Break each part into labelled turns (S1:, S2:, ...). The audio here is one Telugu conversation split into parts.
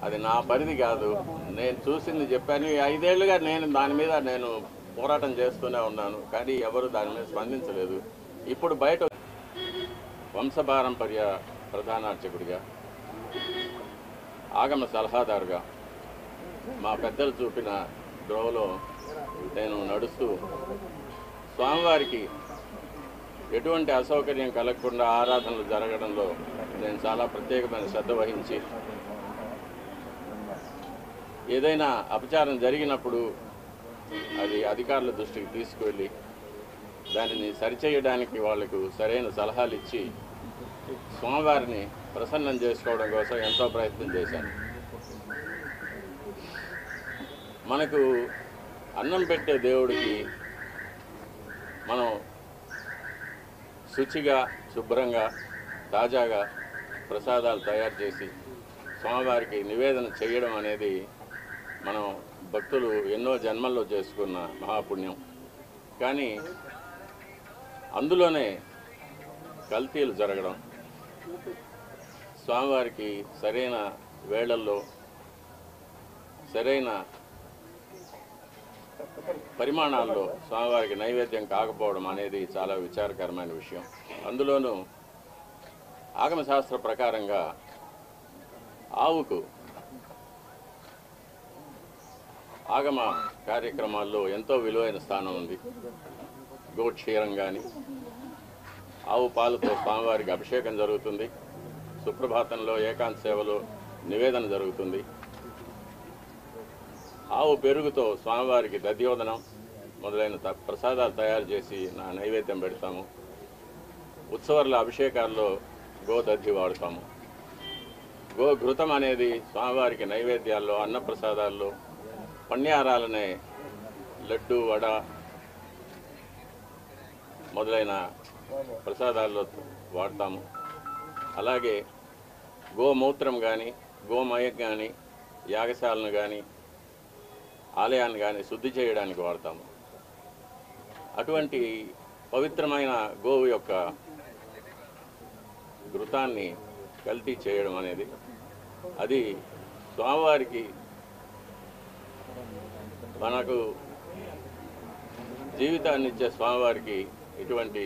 S1: అది నా పరిధి కాదు. నేను చూసింది చెప్పాను. 5 ఏళ్లుగా దాని మీద పోరాటం చేస్తూనే ఉన్నాను. కానీ ఎవరు దాని మీద స్పందించలేదు. ఇప్పుడు బయట వంశపారంపర్య ప్రధానార్చకుడిగా, ఆగమ సలహాదారుగా మా పెద్దలు చూపిన ద్రోవలో నేను నడుస్తూ స్వామివారికి ఎటువంటి అసౌకర్యం కలగకుండా ఆరాధనలు జరగడంలో నేను చాలా ప్రత్యేకమైన శ్రద్ధ వహించి, ఏదైనా అపచారం జరిగినప్పుడు అది అధికారుల దృష్టికి తీసుకువెళ్ళి దానిని సరిచేయడానికి వాళ్లకు సరైన సలహాలు ఇచ్చి స్వామివారిని ప్రసన్నం చేసుకోవడం కోసం ఎంతో ప్రయత్నం చేశాను. మనకు అన్నం పెట్టే దేవుడికి మనం శుచిగా, శుభ్రంగా, తాజాగా ప్రసాదాలు తయారు చేసి స్వామివారికి నివేదన చేయడం అనేది మనం భక్తులు ఎన్నో జన్మల్లో చేసుకున్న మహాపుణ్యం. కానీ అందులోనే కల్తీలు జరగడం, స్వామివారికి సరైన వేళల్లో సరైన పరిమాణాల్లో స్వామివారికి నైవేద్యం కాకపోవడం అనేది చాలా విచారకరమైన విషయం. అందులోనూ ఆగమశాస్త్ర ప్రకారంగా ఆవుకు ఆగమ కార్యక్రమాల్లో ఎంతో విలువైన స్థానం ఉంది. గోక్షీరం కానీ, ఆవు పాలతో స్వామివారికి అభిషేకం జరుగుతుంది. సుప్రభాతంలో ఏకాంత సేవలో నివేదన జరుగుతుంది. ఆవు పెరుగుతో స్వామివారికి దధ్యోదనం మొదలైన ప్రసాదాలు తయారు చేసి నైవేద్యం పెడతాము. ఉత్సవాల అభిషేకాల్లో గోదధ్యి వాడతాము. గోఘృతం అనేది స్వామివారికి నైవేద్యాల్లో, అన్నప్రసాదాల్లో, పణ్యారాలనే లడ్డు, వడ మొదలైన ప్రసాదాల్లో వాడతాము. అలాగే గోమూత్రం కానీ, గోమయం కానీ, యాగశాలను కానీ, ఆలయాన్ని కానీ శుద్ధి చేయడానికి వాడతాము. అటువంటి పవిత్రమైన గోవు యొక్క ఘృతాన్ని కల్తీ చేయడం అనేది, అది స్వామివారికి మనకు జీవితాన్ని ఇచ్చే స్వామివారికి ఇటువంటి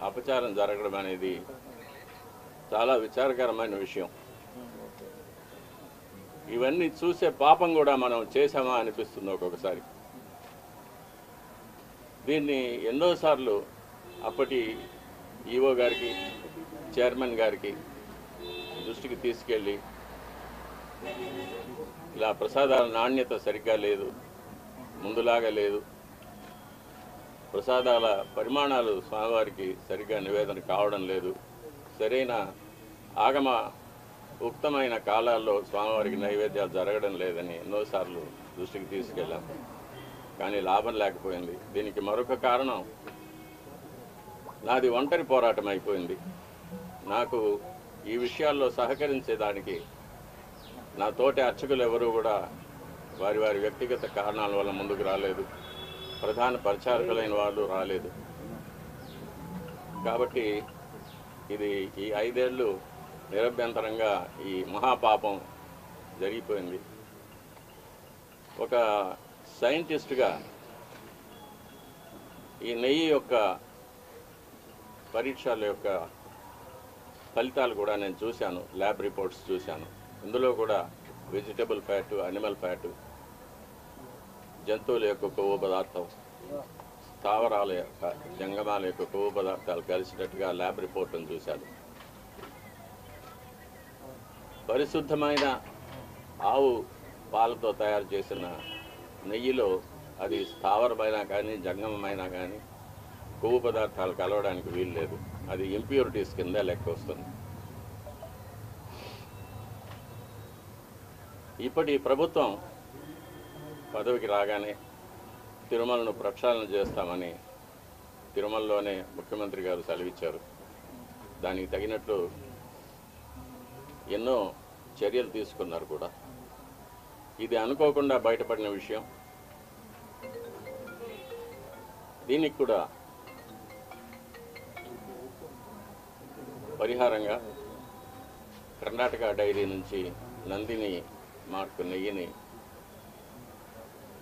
S1: అపచారం జరగడం అనేది చాలా విచారకరమైన విషయం. ఇవన్నీ చూసే పాపం కూడా మనం చేశామా అనిపిస్తుంది ఒక్కొక్కసారి. దీన్ని ఎన్నోసార్లు అప్పటి ఈఓ గారికి, చైర్మన్ గారికి దృష్టికి తీసుకెళ్ళి, ఇలా ప్రసాదాల నాణ్యత సరిగ్గా లేదు, ముందులాగా లేదు, ప్రసాదాల పరిమాణాలు స్వామివారికి సరిగ్గా నివేదన కావడం లేదు, సరైన ఆగమ ఉక్తమైన కాలాల్లో స్వామివారికి నైవేద్యాలు జరగడం లేదని ఎన్నోసార్లు దృష్టికి తీసుకెళ్ళాం. కానీ లాభం లేకపోయింది. దీనికి మరొక కారణం, నాది ఒంటరి పోరాటం అయిపోయింది. నాకు ఈ విషయాల్లో సహకరించేదానికి నా తోటి అర్చకులు ఎవరూ కూడా వారి వారి వ్యక్తిగత కారణాల వల్ల ముందుకు రాలేదు. ప్రధాన పరిచారకులైన వాళ్ళు రాలేదు. కాబట్టి ఇది ఈ 5 ఏళ్ళు నిరభ్యంతరంగా ఈ మహాపాపం జరిగిపోయింది. ఒక సైంటిస్ట్గా ఈ నెయ్యి యొక్క పరీక్షల యొక్క ఫలితాలు కూడా నేను చూశాను, ల్యాబ్ రిపోర్ట్స్ చూశాను. ఇందులో కూడా వెజిటబుల్ ఫ్యాటు, అనిమల్ ఫ్యాటు, జంతువుల యొక్క కొవ్వు పదార్థం, స్థావరాల యొక్క, జంగమాల యొక్క కొవ్వు పదార్థాలు కలిసినట్టుగా ల్యాబ్ రిపోర్ట్ను చూశాను. పరిశుద్ధమైన ఆవు పాలతో తయారు చేసిన నెయ్యిలో అది స్థావరమైనా కానీ, జంగమమైనా కానీ కొవ్వు పదార్థాలు కలవడానికి వీలు లేదు. అది ఇంప్యూరిటీస్ కింద లెక్క వస్తుంది. ఇప్పటి ప్రభుత్వం పదవికి రాగానే తిరుమలను ప్రక్షాళన చేస్తామని తిరుమలలోనే ముఖ్యమంత్రి గారు సెలవిచ్చారు. దానికి తగినట్లు ఎన్నో చర్యలు తీసుకున్నారు కూడా. ఇది అనుకోకుండా బయటపడిన విషయం. దీనికి కూడా పరిహారంగా కర్ణాటక డైరీ నుంచి నందిని మార్కు నెయ్యిని,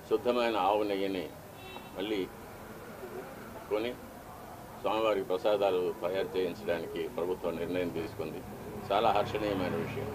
S1: శుద్ధమైన ఆవు నెయ్యిని మళ్ళీ కొని స్వామివారికి ప్రసాదాలు తయారు చేయించడానికి ప్రభుత్వం నిర్ణయం తీసుకుంది. చాలా హర్షణీయమైన విషయం.